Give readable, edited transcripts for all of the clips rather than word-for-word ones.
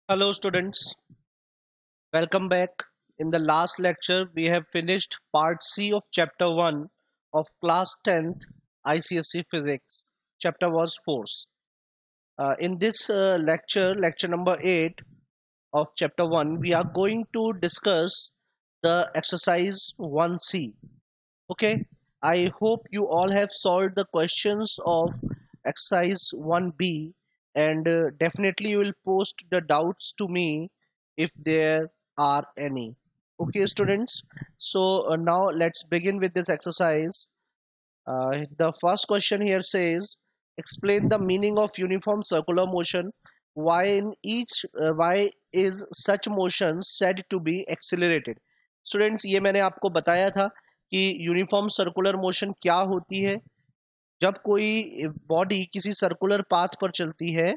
Hello students, welcome back. In the last lecture, we have finished part C of chapter 1 of class 10th ICSE Physics. Chapter was force. In this lecture number 8 of chapter 1, we are going to discuss the exercise 1C. Okay, I hope you all have solved the questions of exercise 1B, and definitely you will post the doubts to me if there are any. Okay, students. So now let's begin with this exercise. The first question here says, explain the meaning of uniform circular motion. Why is such motion said to be accelerated? Students, ये मैंने आपको बताया था कि uniform circular motion क्या होती है। जब कोई बॉडी किसी सर्कुलर पाथ पर चलती है,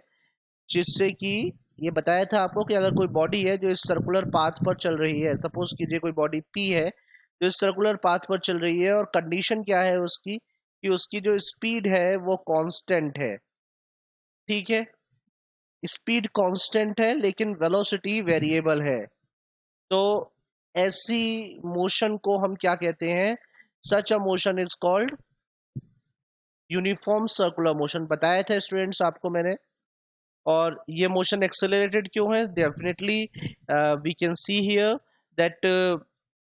जिससे कि ये बताया था आपको कि अगर कोई बॉडी है जो इस सर्कुलर पाथ पर चल रही है, सपोज कीजिए कोई बॉडी पी है जो इस सर्कुलर पाथ पर चल रही है, और कंडीशन क्या है उसकी कि उसकी जो स्पीड है वो कांस्टेंट है। ठीक है, स्पीड कांस्टेंट है लेकिन वेलोसिटी वेरिएबल है। तो ऐसी मोशन को हम क्या कहते हैं? Such a motion is called uniform circular motion. बताया था स्टूडेंट्स आपको मैंने। और ये मोशन एक्सेलरेटेड क्यों है? Definitely we can see here that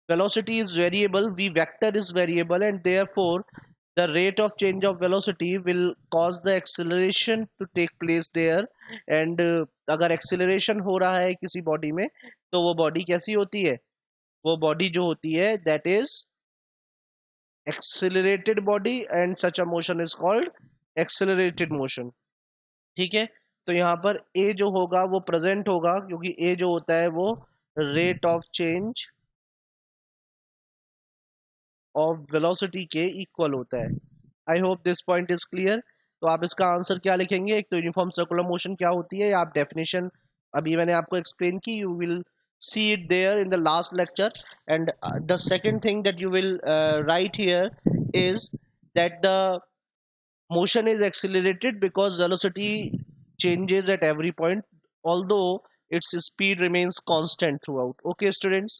velocity is variable, v vector is variable, and therefore the rate of change of velocity will cause the acceleration to take place there. and अगर acceleration हो रहा है किसी body में, तो वो body कैसी होती है? वो बॉडी जो होती है that is accelerated body, and such a motion is called accelerated motion. ठीक है, तो यहाँ पर a जो होगा वो प्रेजेंट होगा, क्योंकि a जो होता है वो rate of change of velocity के इक्वल होता है। I hope this point is clear. तो आप इसका आंसर क्या लिखेंगे? एक तो यूनिफॉर्म सर्कुलर मोशन क्या होती है, आप डेफिनेशन अभी मैंने आपको एक्सप्लेन की, you will see it there in the last lecture. And the second thing that you will write here is that the motion is accelerated because velocity changes at every point, although its speed remains constant throughout. Okay, students,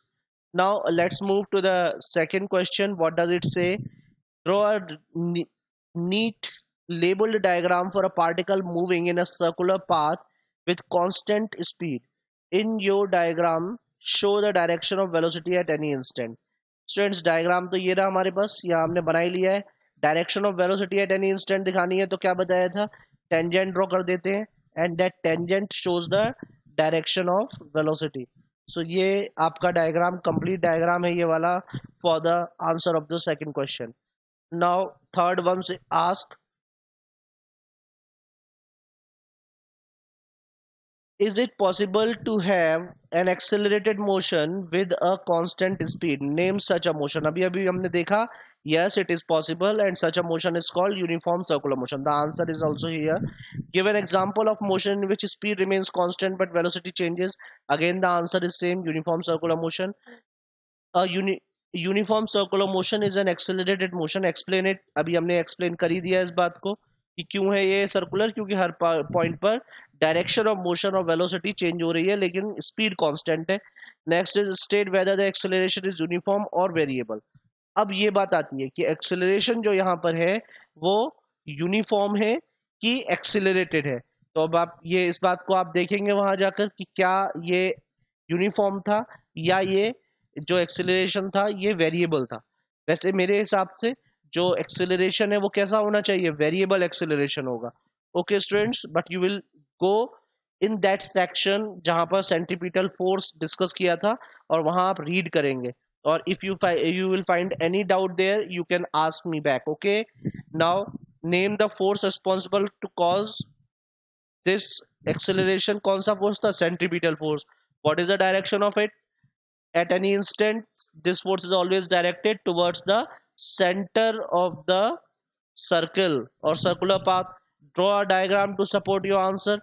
now let's move to the second question. What does it say? Draw a neat labeled diagram for a particle moving in a circular path with constant speed. In your diagram, show the direction of velocity at any instant. Students, diagram तो ये रहा हमारे पास, यहाँ हमने बना ही लिया है। Direction of velocity at any instant दिखानी है, तो क्या बताया था? टेंजेंट ड्रॉ कर देते हैं, and that tangent shows the direction of velocity. So ये आपका डायग्राम, कंप्लीट डायग्राम है ये वाला, for the answer of the second question. Now third one से ask, is it possible to have an accelerated motion with a constant speed? Name such a motion. अभी अभी हमने देखा, yes it is possible, and such a motion is called uniform circular motion. The answer is also here. Give an example of motion in which speed remains constant but velocity changes. Again the answer is same, uniform circular motion. A uniform circular motion is an accelerated motion. Explain it. अभी हमने explain कर ही दिया इस बात को कि क्यों है ये सर्कुलर, क्योंकि हर पॉइंट पर डायरेक्शन ऑफ मोशन और वेलोसिटी चेंज हो रही है लेकिन स्पीड कांस्टेंट है। Next is state whether the acceleration is uniform और वेरिएबल। अब ये बात आती है कि एक्सेलरेशन जो यहाँ पर है वो यूनिफॉर्म है कि एक्सेलरेटेड है। तो अब आप ये इस बात को आप देखेंगे वहां जाकर कि क्या ये यूनिफॉर्म था या ये जो एक्सेलरेशन था ये वेरिएबल था। वैसे मेरे हिसाब से जो एक्सेलरेशन है वो कैसा होना चाहिए? वेरिएबल एक्सेलरेशन होगा। Okay students, but you will go in that section जहां पर सेंट्रीपिटल फोर्स डिस्कस किया था, और वहां आप रीड करेंगे, और if you will find any doubt there you can ask me back. Okay, now name the force responsible to cause this acceleration. कौन सा फोर्स था? Centripetal force. What is the direction of it? at any instant, this force is always directed towards the center of the circle or circular path. Draw a diagram to support your answer.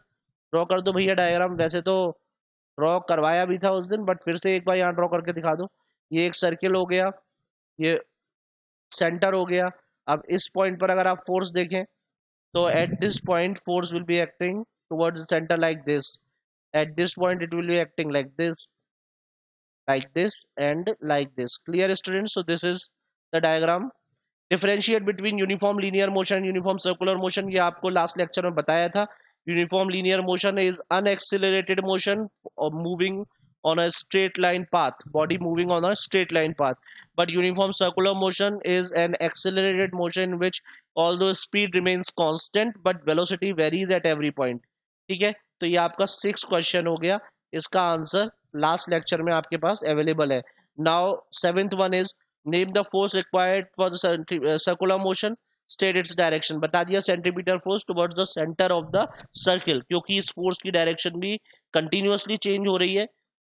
Draw कर दो भैया diagram. वैसे तो draw करवाया भी था उस दिन, बट फिर से एक बार यहाँ ड्रॉ करके दिखा दो। ये एक सर्किल हो गया, ये सेंटर हो गया। अब इस पॉइंट पर अगर आप फोर्स देखें, तो at this point force will be acting towards the centre like this. At this point it will be acting like this and like this. Clear students? So this is the diagram. Differentiate between uniform linear motion uniform circular motion, ये आपको last lecture में बताया था. Uniform linear motion is unaccelerated motion moving on a straight line path, body moving on a straight line path. But uniform circular motion is an accelerated motion in which although speed remains constant but velocity varies at every point. ठीक है, तो ये आपका 6 question हो गया. इसका answer last lecture में आपके पास अवेलेबल है. Now 7th one is name the force required for the circular motion, state its direction. बता दिया centimetre force towards the centre of the circle, क्योंकि इस फोर्स की डायरेक्शन भी कंटिन्यूअसली चेंज हो रही है,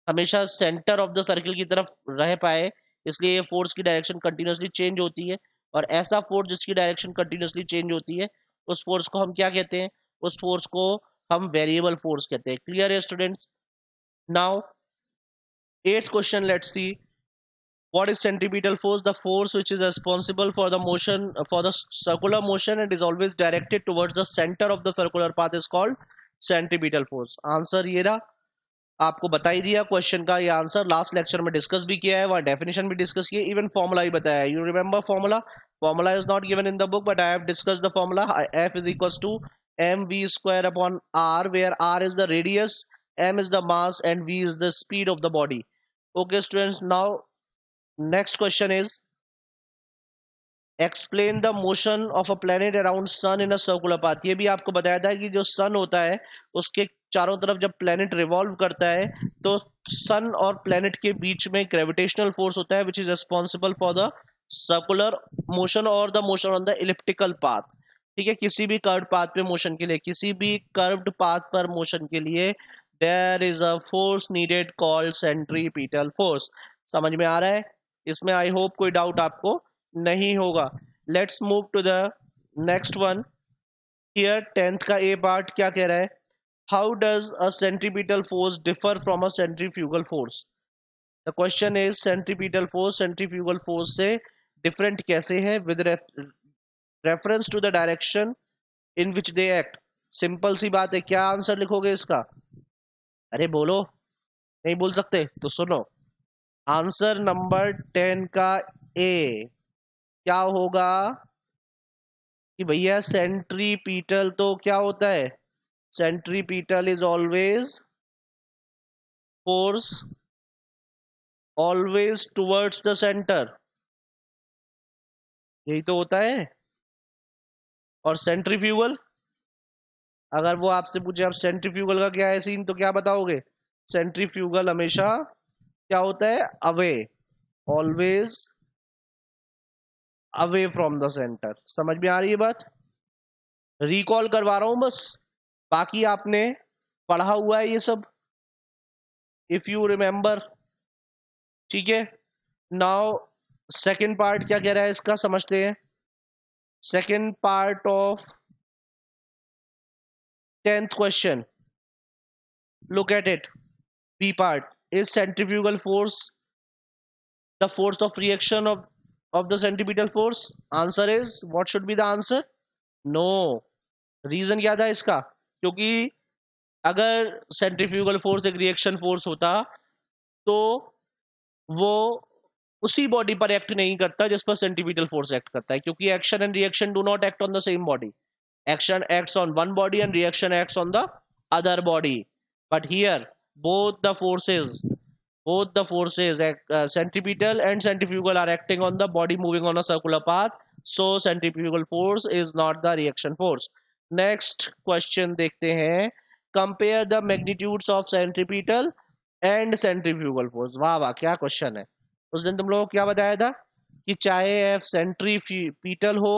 हमेशा सेंटर ऑफ द सर्किल की तरफ रह पाए, इसलिए ये फोर्स की डायरेक्शन कंटिन्यूअसली चेंज होती है. और ऐसा फोर्स जिसकी डायरेक्शन कंटिन्यूअसली चेंज होती है उस फोर्स को हम क्या कहते हैं? उस फोर्स को हम वेरिएबल फोर्स कहते हैं. क्लियर है students? Now 8th question, let's see. What is centripetal force? The force which is responsible for the motion, for the circular motion, and is always directed towards the center of the circular path is called centripetal force. Answer ये रहा, आपको बता ही दिया question का ये answer. Last lecture में discuss भी किया है, वहाँ डेफिनेशन भी डिस्कस की है, इवन फॉर्मूला भी बताया है. You remember formula? Formula is not given in the book but I have discuss the formula. F is equals to mv square upon r, where r is the radius, m is the mass, and v is the speed of the body. Okay students, now next question is explain the motion of a planet around sun in a circular path. ये भी आपको बताया था कि जो सन होता है उसके चारों तरफ जब प्लेनेट रिवॉल्व करता है तो सन और प्लेनेट के बीच में ग्रेविटेशनल फोर्स होता है which is responsible for the circular motion और the motion on the elliptical path. ठीक है, किसी भी कर्व्ड पाथ पे मोशन के लिए, किसी भी कर्व्ड पाथ पर मोशन के लिए there is a force needed called centripetal force. समझ में आ रहा है? इसमें आई होप कोई डाउट आपको नहीं होगा. Let's move to the next one. Here 10th का ए पार्ट क्या कह रहा है? How does a centripetal force differ from a centrifugal force? The question is centripetal force centrifugal force से डिफरेंट कैसे है with reference to the direction in which they act. Simple सी बात है, क्या आंसर लिखोगे इसका? अरे बोलो, नहीं बोल सकते तो सुनो. आंसर नंबर 10 का ए क्या होगा कि भैया सेंट्रीपिटल तो क्या होता है? Centripetal is always force always towards the centre, यही तो होता है. और सेंट्रीफ्यूगल, अगर वो आपसे पूछे आप सेंट्रीफ्यूगल का क्या है सीन, तो क्या बताओगे? सेंट्रीफ्यूगल हमेशा क्या होता है? Away, always away from the centre. समझ में आ रही है बात? रिकॉल करवा रहा हूं बस, बाकी आपने पढ़ा हुआ है ये सब, इफ यू रिमेंबर. ठीक है, नाउ सेकेंड पार्ट क्या कह रहा है इसका समझते हैं. Second part of 10th question, look at it. B part, is centrifugal force the force of reaction of the centripetal force? Answer is, what should be the answer? No. Reason क्या था इसका? क्योंकि अगर सेंट्रीफ्यूगल फोर्स एक reaction force होता तो वो उसी बॉडी पर एक्ट नहीं करता जिस पर सेंट्रीपिटल फोर्स एक्ट करता है, क्योंकि action and reaction do not act on the same body. Action acts on one body and reaction acts on the other body. But here both the forces centripetal and centrifugal are acting on the body moving on a circular path, so centrifugal force is not the reaction force. Next question देखते हैं. Compare the magnitudes of centripetal and centrifugal force. वाह वाह, क्या question है. उस दिन तुम लोगों को क्या बताया था कि चाहे एफ सेंट्रीपिटल हो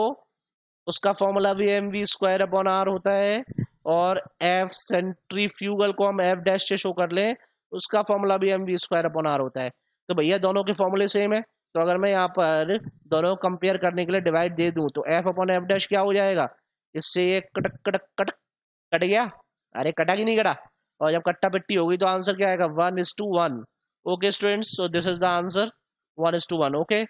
उसका फॉर्मूला भी M V square upon R होता है, और एफ सेंट्रीफ्यूगल को हम एफ डैश से शो कर लें उसका फॉर्मूला भी M V square upon R होता है. तो भैया दोनों के फॉर्मूले सेम है, तो अगर मैं यहाँ पर दोनों कंपेयर करने के लिए डिवाइड दे दूं तो एफ अपॉन एफ डैश क्या हो जाएगा? इससे ये कटक कटक कट कट गया. अरे कटा कि नहीं कटा? और जब कट्टा पिट्टी होगी तो आंसर क्या आएगा? 1:1. Okay students, so this is the answer, 1:1. Okay,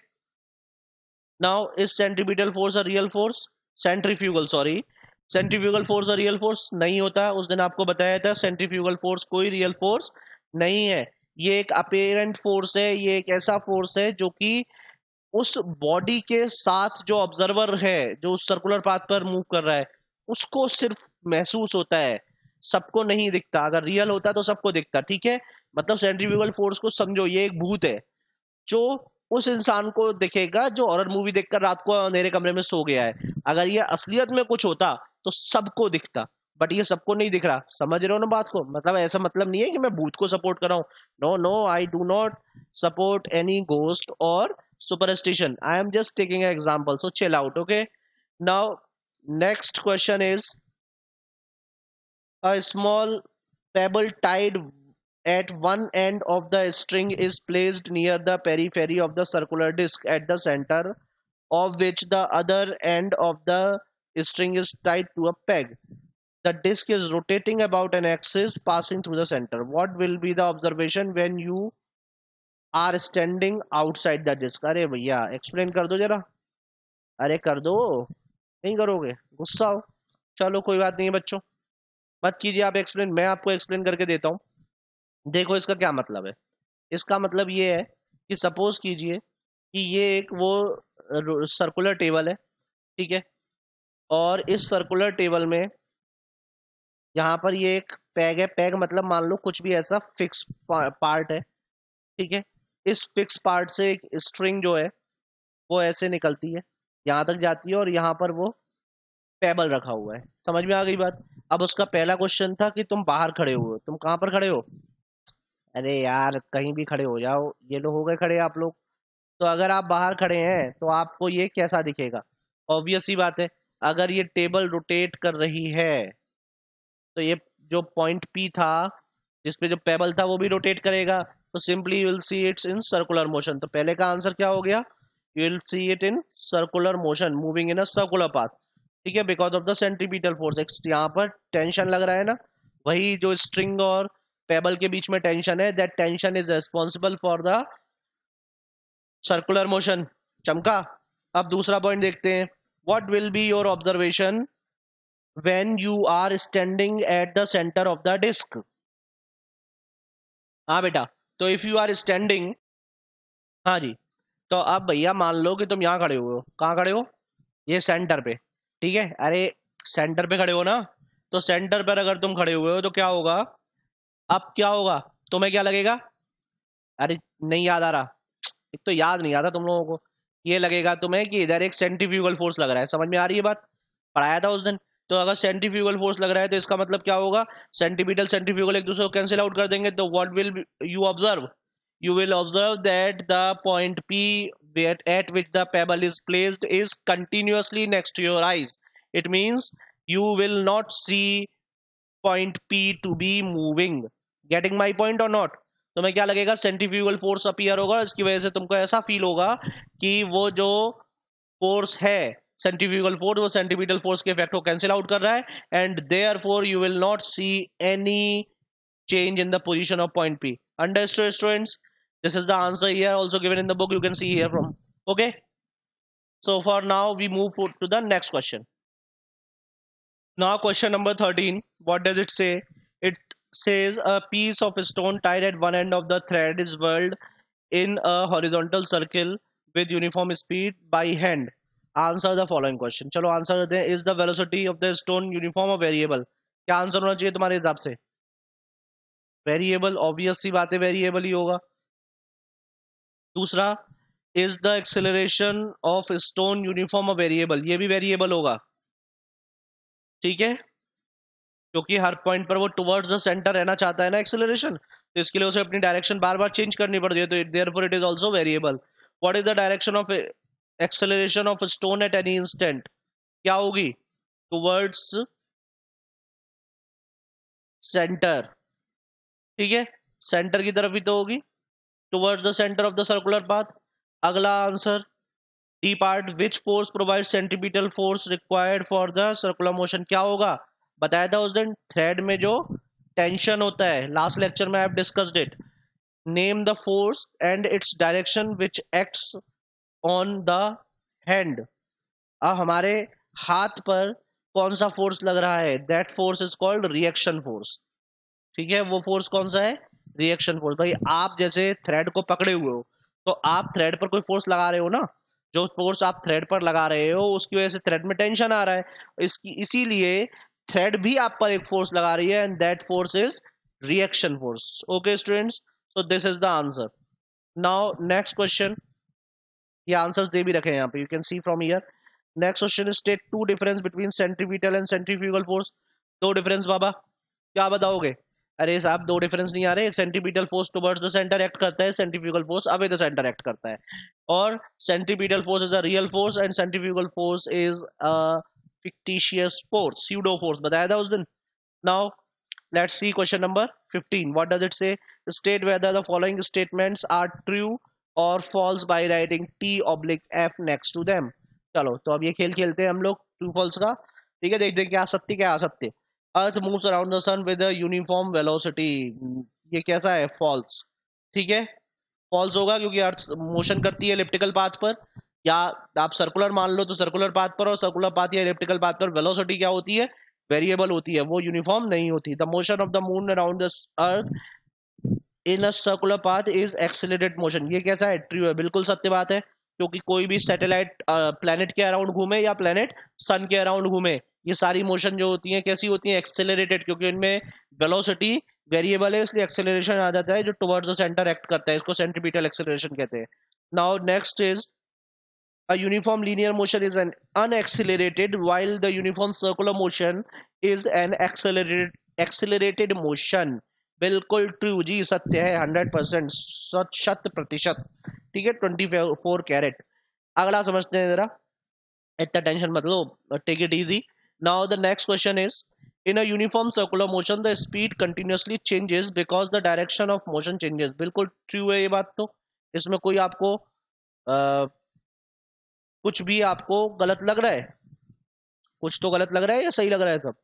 now is centripetal force a real force? Centrifugal, sorry. Centrifugal force और रियल फोर्स नहीं होता, उस दिन आपको बताया था सेंट्रीफ्यूगल फोर्स कोई रियल फोर्स नहीं है, ये एक अपेरेंट फोर्स है, ये एक ऐसा फोर्स है जो कि उस बॉडी के साथ जो ऑब्जर्वर है, जो उस सर्कुलर पाथ पर मूव कर रहा है, उसको सिर्फ महसूस होता है, सबको नहीं दिखता। अगर रियल होता तो सबको दिखता, ठीक है। मतलब सेंट्रीफ्यूगल फोर्स को समझो, ये एक भूत है जो उस इंसान को दिखेगा जो हॉरर मूवी देखकर रात को अंधेरे कमरे में सो गया है। अगर ये असलियत में कुछ होता तो सबको दिखता, बट ये सबको नहीं दिख रहा। समझ रहे हो ना बात को? मतलब ऐसा मतलब नहीं है कि मैं भूत को सपोर्ट कर रहा हूँ, no no, I do not support any ghost और superstition, I am just taking an example, so chill out, okay. Now next question is, a small pebble tied at one end of the string is placed near the periphery of the circular disc at the center of which the other end of the string is tied to a peg. The disc is rotating about an axis passing through the center. What will be the observation when you are standing outside the disc? अरे भैया explain कर दो जरा, अरे कर दो, नहीं करोगे? गुस्सा हो? चलो कोई बात नहीं है बच्चों, मत कीजिए आप एक्सप्लेन, मैं आपको एक्सप्लेन करके देता हूँ। देखो इसका क्या मतलब है। इसका मतलब ये है कि सपोज कीजिए कि ये एक वो सर्कुलर टेबल है, ठीक है, और इस सर्कुलर टेबल में यहाँ पर ये एक पैग है। पैग मतलब मान लो कुछ भी ऐसा फिक्स पार्ट है, ठीक है। इस फिक्स पार्ट से एक स्ट्रिंग जो है वो ऐसे निकलती है, यहाँ तक जाती है, और यहाँ पर वो पेबल रखा हुआ है। समझ में आ गई बात? अब उसका पहला क्वेश्चन था कि तुम बाहर खड़े हो, तुम कहाँ पर खड़े हो? अरे यार कहीं भी खड़े हो जाओ, ये लोग हो गए खड़े आप लोग। तो अगर आप बाहर खड़े हैं तो आपको ये कैसा दिखेगा? ऑब्वियस ही बात है, अगर ये टेबल रोटेट कर रही है तो ये जो पॉइंट पी था जिसपे जो पेबल था वो भी रोटेट करेगा, तो simply you will see it's in circular motion. तो पहले का आंसर क्या हो गया? You will see it in circular motion, moving in a circular path, ठीक है, because of the centripetal force. यहाँ पर टेंशन लग रहा है ना, वही जो स्ट्रिंग और पेबल के बीच में टेंशन है, that tension is responsible for the circular motion. चमका। अब दूसरा पॉइंट देखते हैं, what will be your observation when you are standing at the centre of the disc? हाँ बेटा, तो इफ यू आर स्टैंडिंग, हाँ जी, तो अब भैया मान लो कि तुम यहाँ खड़े हुए हो, कहाँ खड़े हो? ये सेंटर पे, ठीक है। अरे सेंटर पे खड़े हो ना, तो सेंटर पर अगर तुम खड़े हुए हो तो क्या होगा? अब क्या होगा? तुम्हें क्या लगेगा? अरे नहीं याद आ रहा? एक तो याद नहीं आता तुम लोगों को। ये लगेगा तुम्हें कि इधर एक सेंट्रीफ्यूगल फोर्स लग रहा है। समझ में आ रही है बात? पढ़ाया था उस दिन। तो अगर सेंट्रीफ्यूगल फोर्स लग रहा है तो इसका मतलब क्या होगा? सेंटीमीटल सेंट्रीफ्यूगल एक दूसरे को कैंसिल आउट कर देंगे, तो what will you observe? You will observe that the point P at which the pebble is placed is continuously next to your eyes. It means you will not see point P to be moving. Getting my point or not? तुम्हें क्या लगेगा? Centrifugal force appear होगा, इसकी वजह से तुमको ऐसा feel होगा कि वो जो फोर्स है सेंट्रीफ्यूगल फोर्स, वो सेंटीमीटल फोर्स के इफेक्ट को कैंसिल आउट कर रहा है, and therefore you will not see any change in the position of point P. Understood, students? This is the answer here, also given in the book. You can see here from. Okay. So for now, we move to the next question. Now, question number 13. What does it say? It says a piece of stone tied at one end of the thread is whirled in a horizontal circle with uniform speed by hand. Answer the following question. चलो answer देते हैं. Is the velocity of the stone uniform or variable? क्या answer होना चाहिए तुम्हारे हिसाब से? Variable, obvious सी बात है, वेरिएबल ही होगा। दूसरा, is the acceleration of stone uniform variable? ये भी वेरिएबल होगा, ठीक है, क्योंकि हर पॉइंट पर वो टुवर्ड्स द सेंटर रहना चाहता है ना एक्सेलरेशन, तो इसके लिए उसे अपनी डायरेक्शन बार बार चेंज करनी पड़ती है, तो therefore it is also variable. What is the direction of acceleration of stone at any instant? क्या होगी? टुवर्ड्स सेंटर, ठीक है, सेंटर की तरफ ही तो होगी, towards the centre of the circular path. अगला answer, D part, which force provide centripetal force required for the circular motion? क्या होगा? बताया था उस दिन, थ्रेड में जो टेंशन होता है, लास्ट लेक्चर में I have discussed it. Name the force and its direction which acts on the hand. अब हमारे हाथ पर कौन सा फोर्स लग रहा है, that force is called reaction force. ठीक है, वो फोर्स कौन सा है, रिएक्शन फोर्स। भाई आप जैसे थ्रेड को पकड़े हुए हो, तो आप थ्रेड पर कोई फोर्स लगा रहे हो ना, जो फोर्स आप थ्रेड पर लगा रहे हो उसकी वजह से थ्रेड में टेंशन आ रहा है, इसीलिए थ्रेड भी आप पर एक फोर्स लगा रही है, and that force is reaction force. Okay students, so this is the answer. Now next question, ये आंसर्स दे भी रखे हैं यहाँ पे, you can see from here. Next question is state two difference between centripetal and centrifugal force. दो difference बाबा, क्या बताओगे? अरे साहब दो डिफरेंस नहीं आ रहे, centripetal force towards the centre act करता है, centrifugal force away the centre act करता है, और centripetal force is a real force and centrifugal force is a fictitious force, pseudo force बताया था उस दिन। Now let's see question number 15. What does it say? State whether the following statements are true or false by writing t oblique f next to them. चलो तो अब ये खेल खेलते हैं हम लोग ट्रू फॉल्स का। ठीक है, देखते हैं क्या सत्य क्या असत्य। Earth moves around the sun with a uniform velocity, ये कैसा है, फॉल्स। ठीक है, फॉल्स होगा क्योंकि अर्थ मोशन करती है इलिप्टिकल पाथ पर, या आप सर्कुलर मान लो तो सर्कुलर पाथ पर, और सर्कुलर पाथ या इलिप्टिकल पाथ पर वेलोसिटी क्या होती है, वेरिएबल होती है, वो यूनिफॉर्म नहीं होती। The motion of the moon around the earth in a circular path is accelerated motion, ये कैसा है, ट्रू है, बिल्कुल सत्य बात है, क्योंकि कोई भी सैटेलाइट प्लेनेट के अराउंड घूमे या प्लेनेट सन के अराउंड घूमे, ये सारी मोशन जो होती है कैसी होती है, एक्सेलरेटेड, क्योंकि इनमें वेलोसिटी वेरिएबल है, इसलिए एक्सेलरेशन आ जाता है जो टुवर्ड्स द सेंटर एक्ट करता है, इसको सेंट्रीपिटल एक्सेलरेशन कहते हैं। Now next is a uniform linear motion is an unaccelerated while the uniform circular motion is an accelerated motion। बिल्कुल ट्रू जी, सत्य है, 100%, शत प्रतिशत। ठीक है, 24 कैरेट। अगला समझते हैं जरा, इतना टेंशन मत लो, take it easy. Now the next question is, in a uniform circular motion the speed continuously changes because the direction of motion changes। बिल्कुल ट्रू है ये बात, तो इसमें कोई आपको कुछ भी आपको गलत लग रहा है, कुछ तो गलत लग रहा है या सही लग रहा है सब?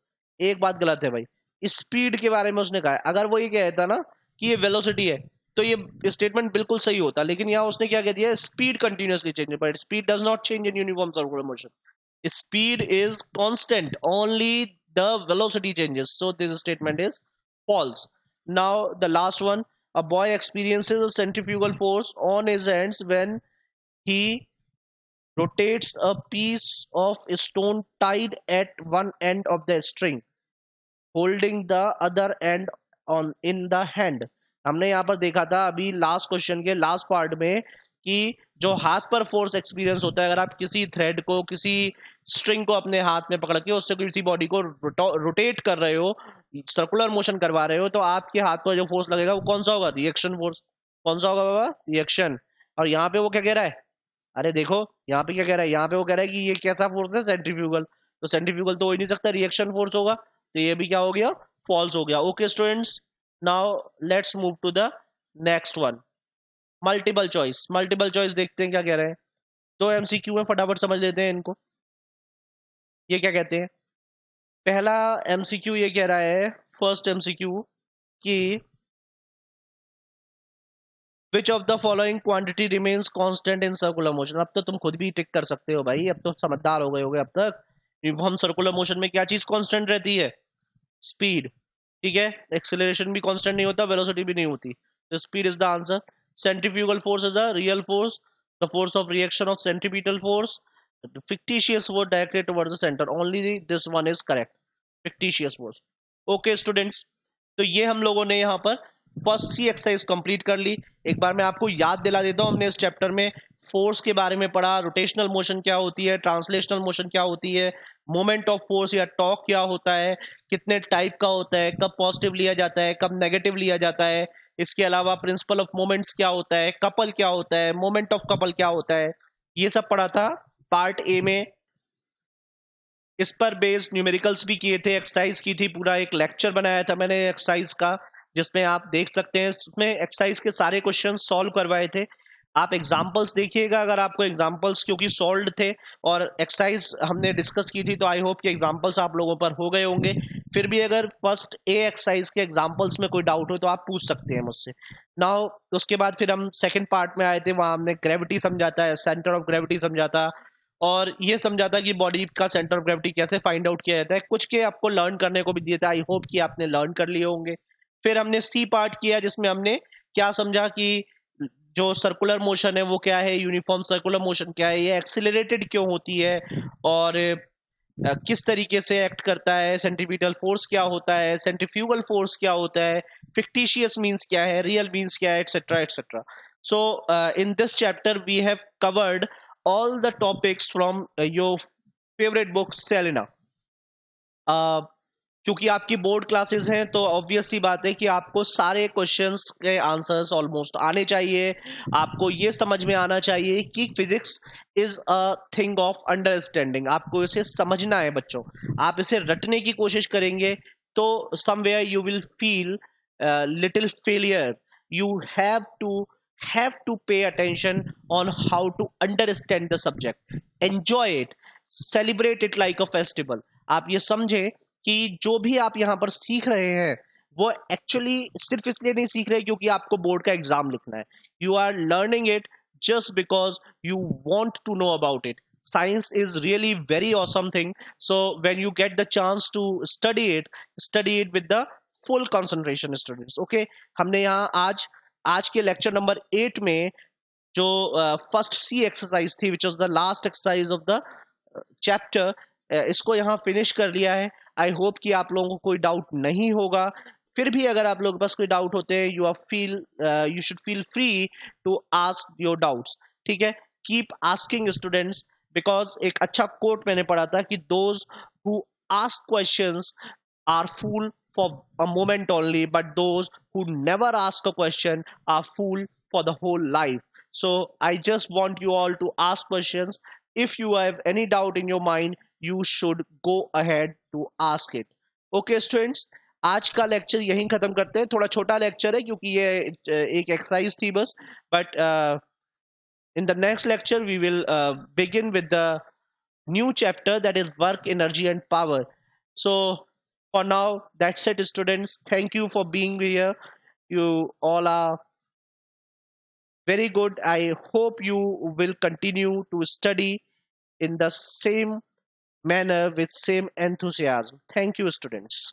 एक बात गलत है भाई, स्पीड के बारे में उसने कहा है, अगर वो ये कहता ना कि ये वेलोसिटी है तो ये स्टेटमेंट बिल्कुल सही होता, लेकिन यहाँ उसने क्या कह दिया, speed continuously change, but speed does not change in uniform circular motion, speed is constant, only the velocity changes, so this statement is false। now the last one, a boy experiences a centrifugal force on his hands when he rotates a piece of stone tied at one end of the string, holding the other end on in the hand। हमने यहाँ पर देखा था अभी last question के last part में कि जो हाथ पर फोर्स एक्सपीरियंस होता है, अगर आप किसी थ्रेड को, किसी स्ट्रिंग को अपने हाथ में पकड़ के उससे किसी बॉडी को रोटेट कर रहे हो, सर्कुलर मोशन करवा रहे हो, तो आपके हाथ पर जो फोर्स लगेगा वो कौन सा होगा, रिएक्शन फोर्स। कौन सा होगा बाबा, रिएक्शन। और यहाँ पे वो क्या कह रहा है, अरे देखो यहाँ पे क्या कह रहा है, यहाँ पे वो कह रहा है कि ये कैसा फोर्स है, सेंट्रीफ्यूगल, तो सेंट्रीफ्यूगल तो हो ही नहीं सकता, रिएक्शन फोर्स होगा, तो ये भी क्या हो गया, फॉल्स हो गया। Okay students, now let's move to the next one, multiple choice. Multiple choice देखते हैं क्या कह रहे हैं, दो एमसीक्यू में फटाफट समझ लेते हैं इनको। ये क्या कहते हैं, पहला एमसीक्यू ये कह रहा है, फर्स्ट एमसीक्यू कि which of the following quantity remains constant in circular motion. अब तो तुम खुद भी टिक कर सकते हो भाई, अब तो समझदार हो गए होगे अब तक। यूनिफॉर्म सर्कुलर मोशन में क्या चीज कांस्टेंट रहती है, स्पीड। ठीक है, एक्सेलरेशन भी कांस्टेंट नहीं होता, वेलोसिटी भी नहीं होती, तो speed is the answer. Centrifugal force is the real force, the force of reaction of centripetal force, fictitious force directed towards the center, only this one is correct, fictitious force। okay students, तो ये हम लोगों ने यहाँ पर first सी exercise complete कर ली। एक बार मैं आपको याद दिला देता हूँ, हमने इस चैप्टर में फोर्स के बारे में पढ़ा, रोटेशनल मोशन क्या होती है, ट्रांसलेशनल मोशन क्या होती है, मोमेंट ऑफ फोर्स या टॉर्क क्या होता है, कितने टाइप का होता है, कब पॉजिटिव लिया जाता है, कब नेगेटिव लिया जाता है, इसके अलावा प्रिंसिपल ऑफ मोमेंट्स क्या होता है, कपल क्या होता है, मोमेंट ऑफ कपल क्या होता है, ये सब पढ़ा था पार्ट ए में। इस पर बेस्ड न्यूमेरिकल्स भी किए थे, एक्सरसाइज की थी, पूरा एक लेक्चर बनाया था मैंने एक्सरसाइज का, जिसमें आप देख सकते हैं, उसमें एक्सरसाइज के सारे क्वेश्चन सॉल्व करवाए थे। आप एग्जाम्पल्स देखिएगा, अगर आपको एग्जाम्पल्स क्योंकि सॉल्व थे और एक्सरसाइज हमने डिस्कस की थी, तो आई होप कि एग्जाम्पल्स आप लोगों पर हो गए होंगे। फिर भी अगर फर्स्ट ए एक्सरसाइज के एग्जाम्पल्स में कोई डाउट हो तो आप पूछ सकते हैं मुझसे। नाउ उसके बाद फिर हम सेकंड पार्ट में आए थे, वहां हमने ग्रेविटी समझाता है, सेंटर ऑफ ग्रेविटी समझाता, और ये समझा था कि बॉडी का सेंटर ऑफ ग्रेविटी कैसे फाइंड आउट किया जाता है, कुछ के आपको लर्न करने को भी दिए थे, आई होप कि आपने लर्न कर लिए होंगे। फिर हमने सी पार्ट किया जिसमें हमने क्या समझा कि जो सर्कुलर मोशन है वो क्या है, यूनिफॉर्म सर्कुलर मोशन क्या है, ये एक्सिलरेटेड क्यों होती है, और किस तरीके से एक्ट करता है, सेंट्रीपिटल फोर्स क्या होता है, सेंट्रीफ्यूगल फोर्स क्या होता है, फिक्टिशियस मींस क्या है, रियल मींस क्या है, etcetera etcetera. So in this chapter we have covered all the topics from your favorite book Selena. uh, क्योंकि आपकी बोर्ड क्लासेस हैं तो ऑब्वियस सी बात है कि आपको सारे क्वेश्चंस के आंसर्स ऑलमोस्ट आने चाहिए. आपको ये समझ में आना चाहिए कि physics is a thing of understanding. आपको इसे समझना है बच्चों. आप इसे रटने की कोशिश करेंगे तो somewhere you will feel little failure. You have to pay attention on how to understand the subject. Enjoy it, celebrate it like a festival. आप ये समझे कि जो भी आप यहाँ पर सीख रहे हैं वो एक्चुअली सिर्फ इसलिए नहीं सीख रहे क्योंकि आपको बोर्ड का एग्जाम लिखना है. You are learning it just because you want to know about it. Science is really very awesome thing. So when you get the chance to study it with the full concentration students. Okay. हमने यहाँ आज के lecture number 8 में जो first सी exercise थी which was the last exercise of the chapter, इसको यहाँ finish कर लिया है. आई होप कि आप लोगों को कोई डाउट नहीं होगा. फिर भी अगर आप लोगों के पास कोई डाउट होते हैं you should feel free to ask your doubts. ठीक है. कीप आस्किंग स्टूडेंट्स, बिकॉज एक अच्छा कोट मैंने पढ़ा था कि those who ask questions are fool for a moment only, but those who never ask a question are fool for the whole life. So I just want you all to ask questions. If you have any doubt in your mind, you should go ahead to ask it. Okay students, आज का lecture यहीं खत्म करते हैं. थोड़ा छोटा lecture है क्योंकि ये एक एक्सरसाइज थी बस. But in the next lecture we will begin with the new chapter, that is work, energy and power. So for now that's it students. Thank you for being here. You all are very good. I hope you will continue to study in the same manner with same enthusiasm. Thank you students.